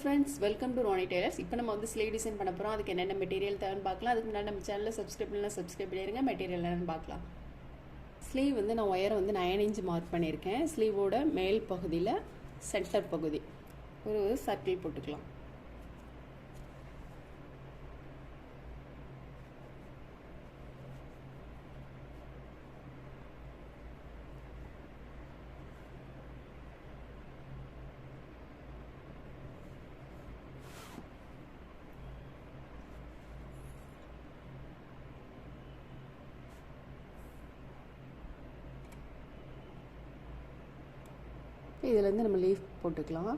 friends, welcome to Ronnie Tailors. இப்போ நம்ம வந்து ஸ்லீவ் டிசைன் பண்ண போறோம். அதுக்கு என்னென்ன மெட்டீரியல் தேவைன்னு பார்க்கலாம். அதுக்கு முன்னாடி நம்ம சேனலை சப்ஸ்கிரைப் பண்ணிடுங்க. மெட்டீரியல் என்னன்னு பார்க்கலாம். ஸ்லீவ் வந்து நான் ஒயரை வந்து 9 இன்ச் மார்க் பண்ணியிருக்கேன். ஸ்லீவோட மேல் பகுதியில் சென்டர் பகுதி ஒரு சர்க்கிள் போட்டுக்கலாம். இதிலேருந்து நம்ம லீஃப் போட்டுக்கலாம்.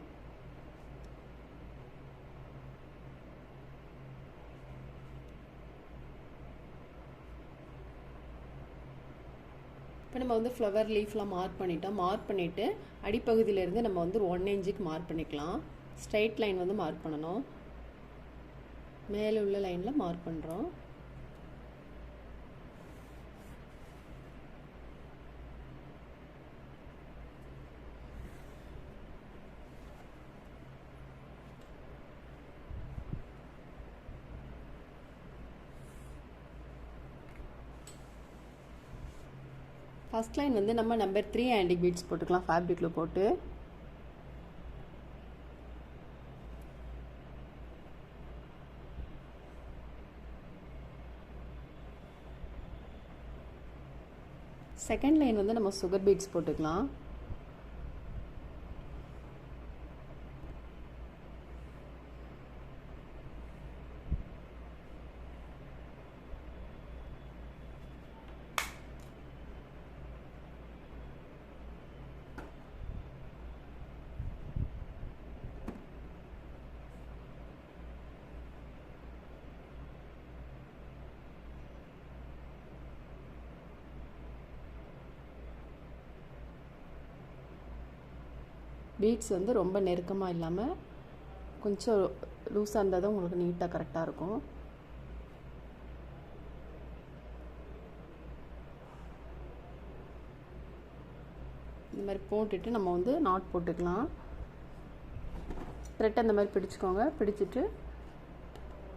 இப்போ நம்ம வந்து ஃப்ளவர் லீஃப்லாம் மார்க் பண்ணிட்டோம். மார்க் பண்ணிவிட்டு அடிப்பகுதியிலேருந்து நம்ம வந்து 1 இன்ச்சுக்கு மார்க் பண்ணிக்கலாம். ஸ்ட்ரைட் லைன் வந்து மார்க் பண்ணணும். மேலே உள்ள லைனில் மார்க் பண்ணுறோம். ஃபர்ஸ்ட் லைன் வந்து நம்ம நம்பர் 3 ஆன்டிக் பீட்ஸ் போட்டுக்கலாம். ஃபேப்ரிக்கில் போட்டு செகண்ட் லைன் வந்து நம்ம சுகர் பீட்ஸ் போட்டுக்கலாம். பீட்ஸ் வந்து ரொம்ப நெருக்கமாக இல்லாமல் கொஞ்சம் லூஸாக இருந்தால் தான் உங்களுக்கு நீட்டாக கரெக்டாக இருக்கும். இந்த மாதிரி போட்டுட்டு நம்ம வந்து நாட் போட்டுக்கலாம். த்ரெட் அந்த மாதிரி பிடிச்சிக்கோங்க. பிடிச்சிட்டு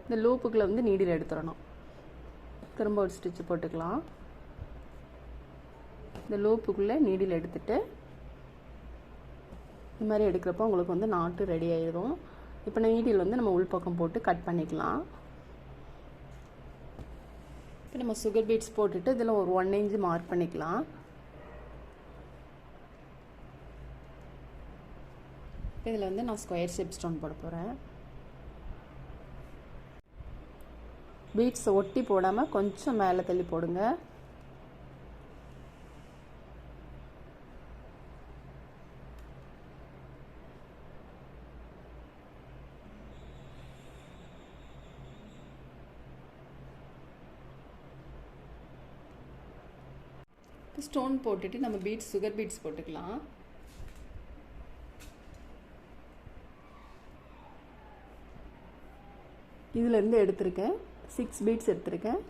இந்த லூப்புக்குள்ளே வந்து நீடில் எடுத்துடணும். திரும்ப ஒரு ஸ்டிச்சு போட்டுக்கலாம். இந்த லூப்புக்குள்ளே நீடில் எடுத்துட்டு இந்த மாதிரி எடுக்கிறப்போ உங்களுக்கு வந்து நாட்டு ரெடி ஆயிடும். இப்போ நீடில் வந்து நம்ம உள்பக்கம் போட்டு கட் பண்ணிக்கலாம். இப்போ நம்ம சுகர் பீட்ஸ் போட்டுட்டு இதில் ஒரு 1 இன்ச் மார்க் பண்ணிக்கலாம். இதில் வந்து நான் ஸ்கொயர் ஷேப் ஸ்டோன் போட போகிறேன். பீட்ஸை ஒட்டி போடாமல் கொஞ்சம் மேலே தள்ளி போடுங்க. ஸ்டோன் போட்டுட்டு நம்ம பீட்ஸ் சுகர் பீட்ஸ் போட்டுக்கலாம். இதிலேருந்து எடுத்திருக்கேன் 6 பீட்ஸ் எடுத்திருக்கேன்.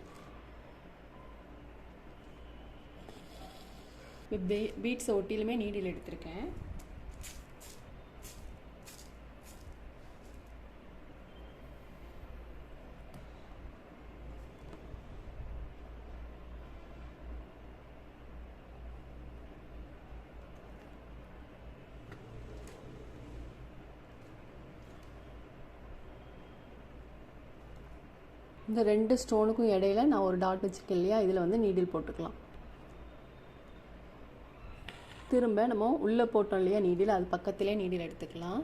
பீட்ஸை ஒட்டிலுமே நீடில் எடுத்திருக்கேன். இந்த 2 ஸ்டோனுக்கும் இடையில நான் ஒரு டாட் வச்சுருக்கேன் இல்லையா, இதில் வந்து நீடில் போட்டுக்கலாம். திரும்ப நம்ம உள்ளே போட்டோம் இல்லையா நீடில், அது பக்கத்திலே நீடில் எடுத்துக்கலாம்.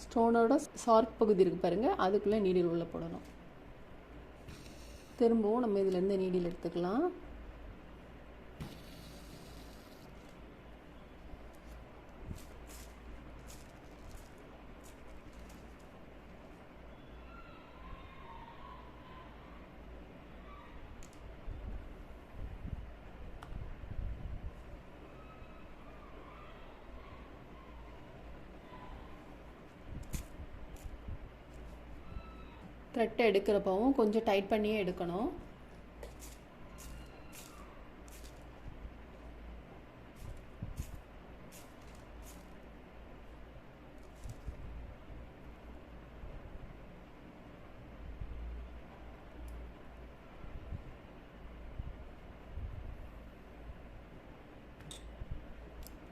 ஸ்டோனோட ஷார்ப் பகுதி இருக்குது பாருங்கள், அதுக்குள்ளே நீடில் உள்ளே போடணும். திரும்பவும் நம்ம இதிலேருந்து நீடில் எடுத்துக்கலாம். த்ரெட் எடுக்கிறப்பவும் கொஞ்சம் டைட் பண்ணியே எடுக்கணும்.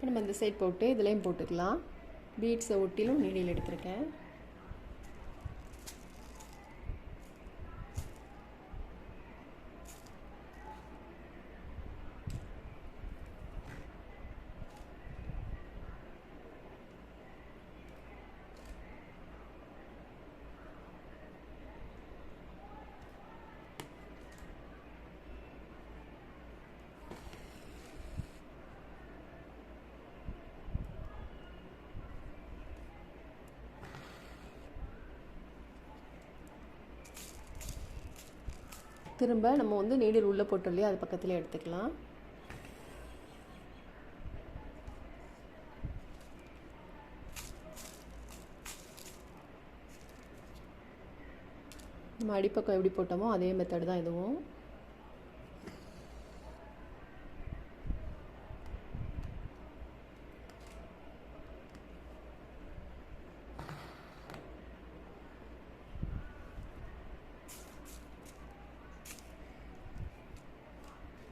நம்ம இந்த சைட் போட்டு இதுலேயும் போட்டுக்கலாம். பீட்ஸை ஒட்டிலும் நீடில் எடுத்திருக்கேன். திரும்ப நம்ம வந்து நீடில் உள்ளே போட்டோம் இல்லையா, அது பக்கத்துலேயே எடுத்துக்கலாம். நம்ம அடிப்பக்கம் எப்படி போட்டோமோ அதே மெத்தட் தான் இதுவும்.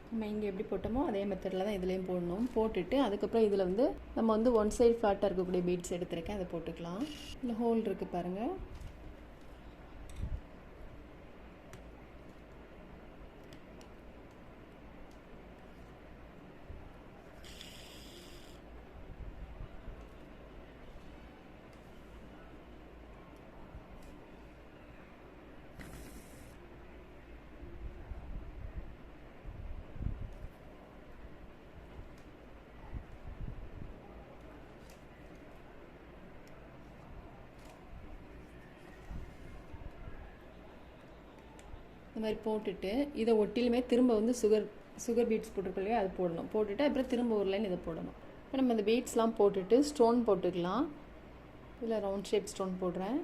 நம்ம இங்கே எப்படி போட்டோமோ அதே மெத்தடில் தான் இதுலேயும் போடணும். போட்டுட்டு அதுக்கப்புறம் இதில் வந்து நம்ம வந்து ஒன் சைடு ஃப்ளாட்டாக இருக்கக்கூடிய பீட்ஸ் எடுத்துருக்கேன், அதை போட்டுக்கலாம். இல்லை ஹோல் இருக்குது பாருங்கள். இந்த மாதிரி போட்டுட்டு இதை ஒட்டிலுமே திரும்ப வந்து சுகர் பீட்ஸ் போட்டிருக்கோம் இல்லையா, அது போடணும். போட்டுட்டு அப்புறம் திரும்ப ஒரு லைன் இதை போடணும். இப்போ நம்ம இந்த பீட்ஸ்லாம் போட்டுட்டு ஸ்டோன் போட்டுக்கலாம். இதில் ரவுண்ட் ஷேப் ஸ்டோன் போடுறேன்.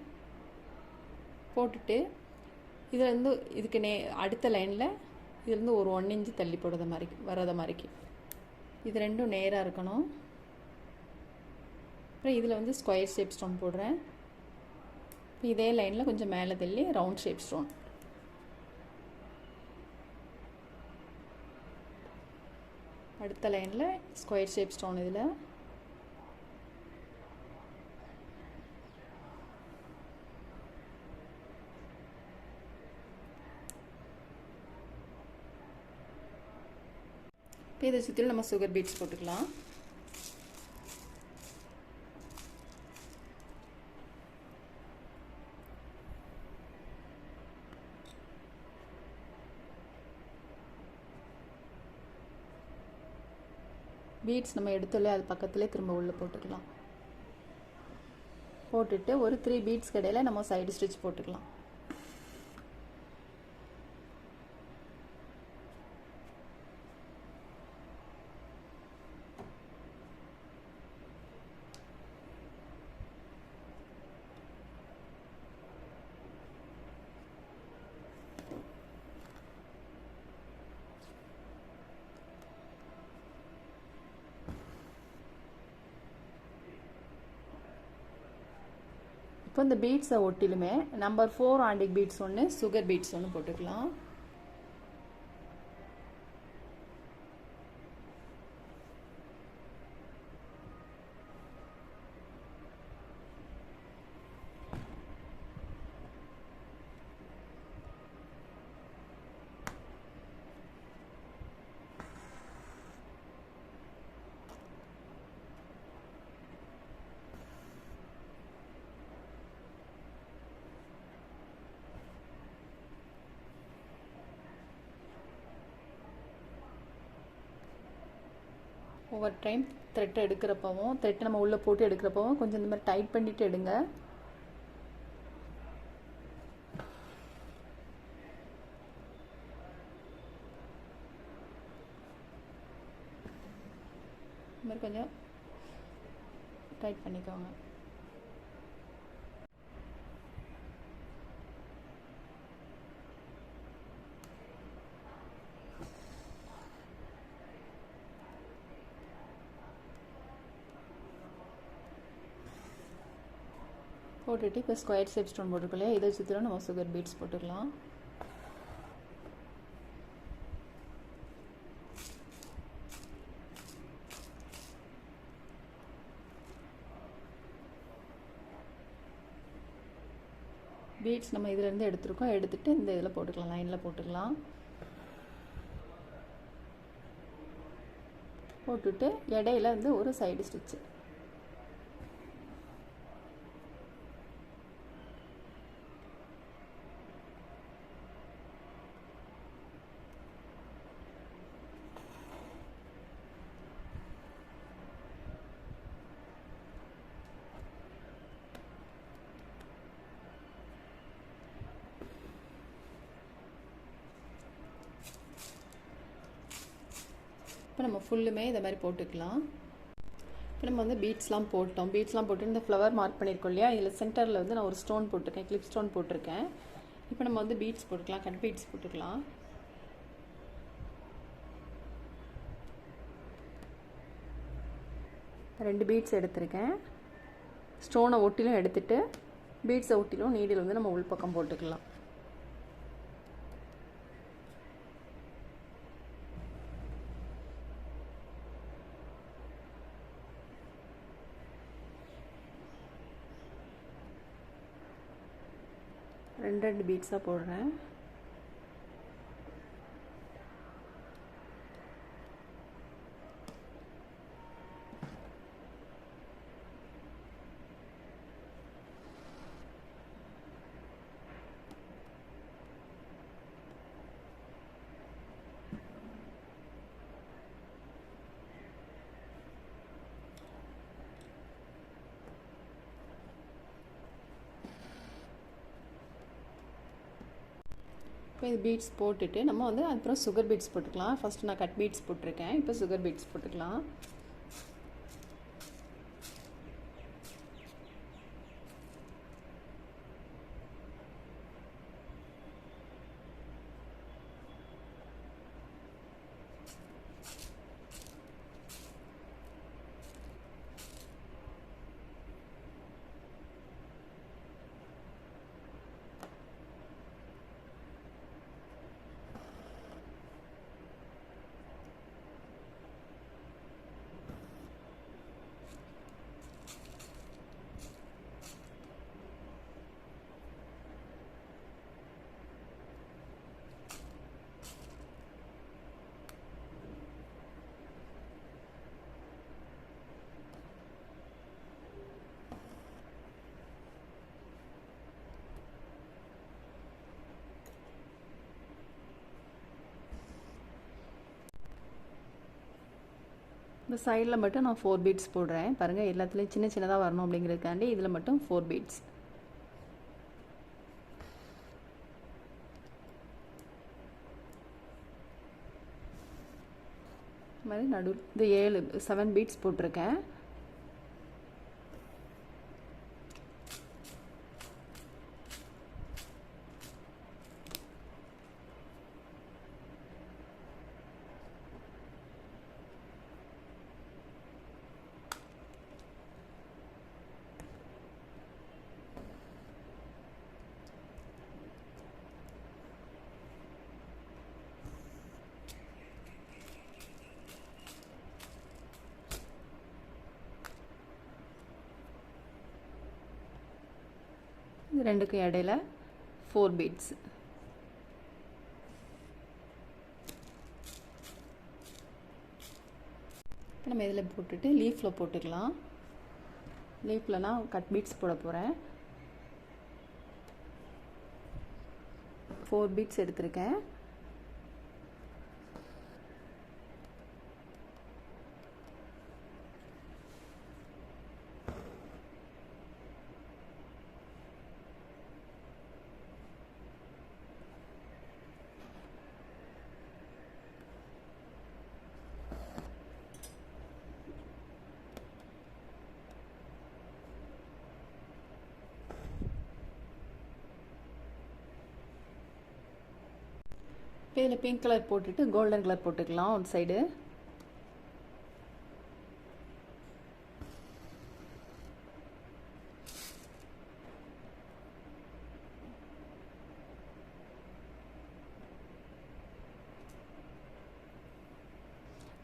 போட்டுட்டு இதிலேருந்து இதுக்கு அடுத்த லைனில் இதுலேருந்து ஒரு 1 இன்ச்சு தள்ளி போடுற மாதிரி வராத மாதிரிக்கு இது ரெண்டும் நேராக இருக்கணும். அப்புறம் இதில் வந்து ஸ்கொயர் ஷேப் ஸ்டோன் போடுறேன். இதே லைனில் கொஞ்சம் மேலே தள்ளி ரவுண்ட் ஷேப் ஸ்டோன். அடுத்த லைனில் ஸ்கொயர் ஷேப் ஸ்டோன். இதில் இப்போ இதை சுற்றிலும் நம்ம சுகர் பீட்ஸ் போட்டுக்கலாம். பீட்ஸ் நம்ம எடுத்தோல்ல அது பக்கத்துலேயே திரும்ப உள்ளே போட்டுக்கலாம். போட்டுட்டு ஒரு 3 பீட்ஸ் கடையில் நம்ம சைடு ஸ்டிச் போட்டுக்கலாம். இப்போ இந்த பீட்ஸை ஒட்டிலுமே நம்பர் 4 ஆண்டிக் பீட்ஸ் ஒன்று, சுகர் பீட்ஸ் ஒன்று போட்டுக்கலாம். ஒவ்வொரு டைம் த்ரெட் எடுக்கிறப்பவும் த்ரெட் நம்ம உள்ளே போட்டு எடுக்கிறப்பவும் கொஞ்சம் இந்த மாதிரி டைட் பண்ணிவிட்டு எடுங்க. இந்த மாதிரி கொஞ்சம் டைட் பண்ணிக்கோங்க. போட்டுட்டு இப்போ ஸ்கொயர் ஷேப் ஸ்டோன் போட்டுக்கலாம். இதை சுற்றிலும் நம்ம சுகர் பீட்ஸ் போட்டுக்கலாம். பீட்ஸ் நம்ம இதிலேருந்து எடுத்துருக்கோம். எடுத்துகிட்டு இந்த இதில் போட்டுக்கலாம், லைனில் போட்டுக்கலாம். போட்டுட்டு இடையில வந்து ஒரு சைடு ஸ்டிச்சு. இப்போ நம்ம ஃபுல்லுமே இதை மாதிரி போட்டுக்கலாம். இப்போ நம்ம வந்து பீட்ஸ்லாம் போட்டோம். பீட்ஸ்லாம் போட்டு இந்த ஃப்ளவர் மார்க் பண்ணியிருக்கோம் இல்லையா, இதில் சென்டரில் வந்து நான் ஒரு ஸ்டோன் போட்டிருக்கேன், கிளிப் ஸ்டோன் போட்டிருக்கேன். இப்போ நம்ம வந்து பீட்ஸ் போட்டுக்கலாம், கட் பீட்ஸ் போட்டுக்கலாம். ரெண்டு பீட்ஸ் எடுத்திருக்கேன். ஸ்டோனை ஒட்டிலும் எடுத்துகிட்டு பீட்ஸை ஒட்டிலும் நீடில் வந்து நம்ம உள்பக்கம் போட்டுக்கலாம். ரெண்டு பீட்ஸாக போடுறேன். இப்போ இது பீட்ஸ் போட்டுட்டு நம்ம வந்து அப்புறம் சுகர் பீட்ஸ் போட்டுக்கலாம். ஃபஸ்ட்டு நான் கட் பீட்ஸ் போட்டிருக்கேன், இப்போ சுகர் பீட்ஸ் போட்டுக்கலாம். இந்த சைடில் மட்டும் நான் 4 பீட்ஸ் போடுறேன். பாருங்கள், எல்லாத்துலேயும் சின்ன சின்னதாக வரணும் அப்படிங்கிறதுக்காண்டி இதில் மட்டும் 4 பீட்ஸ். இது மாதிரி இந்த 7 பீட்ஸ் போட்டிருக்கேன். இது ரெண்டுக்கும் இடையில 4 பீட்ஸ். இப்போ நம்ம இதில் போட்டுட்டு லீஃபில் போட்டுக்கலாம். லீஃபில் நான் கட் பீட்ஸ் போட போகிறேன். 4 பீட்ஸ் எடுத்திருக்கேன். இப்போ இதில் பிங்க் கலர் போட்டுட்டு கோல்டன் கலர் போட்டுக்கலாம் ஒரு சைடு.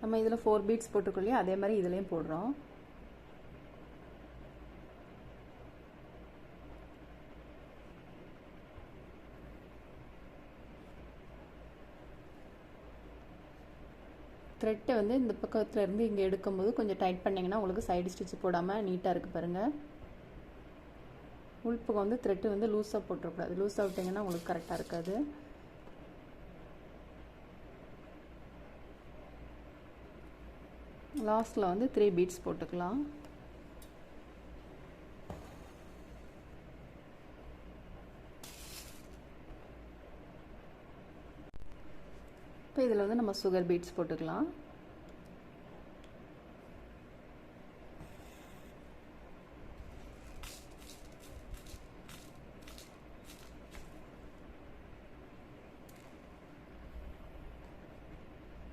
நம்ம இதில் 4 பீட்ஸ் போட்டுக்கொள்ளே அதே மாதிரி இதுலேயும் போடுறோம். த்ரெட்டை வந்து இந்த பக்கத்தில் இருந்து இங்கே எடுக்கும்போது கொஞ்சம் டைட் பண்ணிங்கன்னா உங்களுக்கு சைடு ஸ்டிச் போடாமல் நீட்டாக இருக்குது பாருங்கள். உள்பக்கம் வந்து த்ரெட்டு வந்து லூஸாக போட்டுறக்கூடாது. லூஸாக விட்டிங்கன்னா உங்களுக்கு கரெக்டாக இருக்காது. லாஸ்ட்டில் வந்து 3 பீட்ஸ் போட்டுக்கலாம். இப்போ இதில் வந்து நம்ம சுகர் பீட்ஸ் போட்டுக்கலாம்.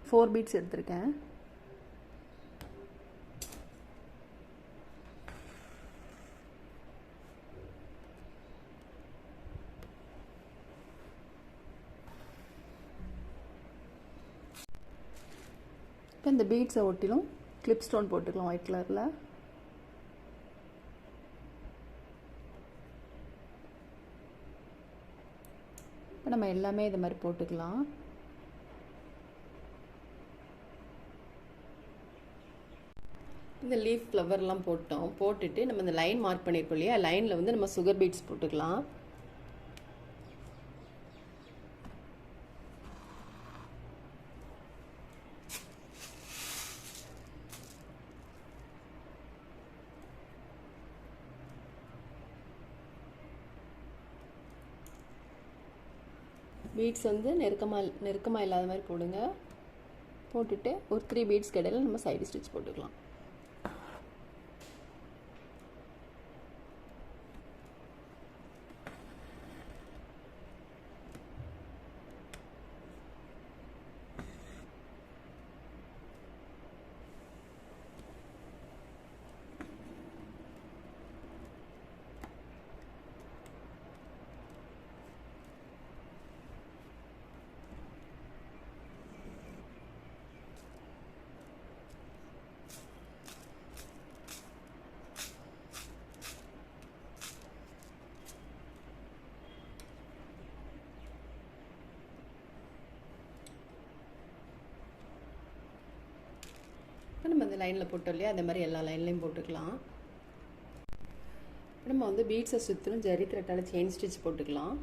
ஃபோர் பீட்ஸ் எடுத்திருக்கேன். இப்போ இந்த பீட்ஸை ஒட்டிலும் கிளிப் ஸ்டோன் போட்டுக்கலாம் ஒயிட் கலரில். இப்போ நம்ம எல்லாமே இது மாதிரி போட்டுக்கலாம். இந்த லீஃப் ஃப்ளவர்லாம் போட்டுட்டு நம்ம இந்த லைன் மார்க் பண்ணியிருக்கோம் இல்லையா, லைனில் வந்து நம்ம சுகர் பீட்ஸ் போட்டுக்கலாம். பீட்ஸ் வந்து நெருக்கமாக இல்லாத மாதிரி போடுங்க. போட்டுட்டு ஒரு 3 பீட்ஸ் இடையில நம்ம சைடு ஸ்டிச் போட்டுக்கலாம். நம்ம இந்த லைனில் போட்டோம் இல்லையா, அதே மாதிரி எல்லா லைன்லையும் போட்டுக்கலாம். நம்ம வந்து பீட்ஸை சுற்றிலும் ஜரி த்ரெட்டால் செயின் ஸ்டிச் போட்டுக்கலாம்.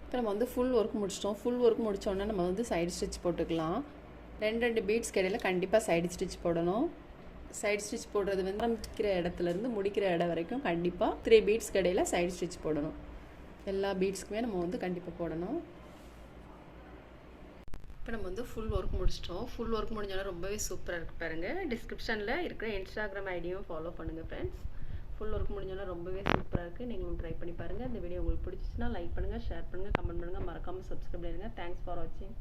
இப்போ நம்ம வந்து ஃபுல் ஒர்க் முடிச்சிட்டோம். ஃபுல் ஒர்க் முடித்தோடனே நம்ம வந்து சைடு ஸ்டிச் போட்டுக்கலாம். 2 பீட்ஸ் இடையில கண்டிப்பாக சைடு ஸ்டிச் போடணும். சைடு ஸ்டிச் போடுறது வந்து ஆரம்பிக்கிற இடத்துலேருந்து முடிக்கிற இடம் வரைக்கும் கண்டிப்பாக 3 பீட்ஸ் இடையில சைடு ஸ்டிச் போடணும். எல்லா பீட்ஸ்க்குமே நம்ம வந்து கண்டிப்பாக போடணும். இப்போ நம்ம வந்து ஃபுல் ஒர்க் முடிச்சிட்டோம். ஃபுல் ஒர்க் முடிஞ்சோன்னா ரொம்பவே சூப்பராக இருக்குது பாருங்கள். டிஸ்கிரிப்ஷனில் இருக்கிற இன்ஸ்டாகிராம் ஐடியும் ஃபாலோ பண்ணுங்கள் ஃப்ரெண்ட்ஸ். ஃபுல் ஒர்க் முடிஞ்சோன்னா ரொம்பவே சூப்பராக இருக்குது. நீங்களும் ட்ரை பண்ணி பாருங்கள். இந்த வீடியோ உங்களுக்கு பிடிச்சிச்சுன்னா லைக் பண்ணுங்கள், ஷேர் பண்ணுங்கள், கமெண்ட் பண்ணுங்கள், மறக்காமல் சப்ஸ்கிரைப் பண்ணுங்கள். தேங்க்ஸ் ஃபார் வாட்சிங்.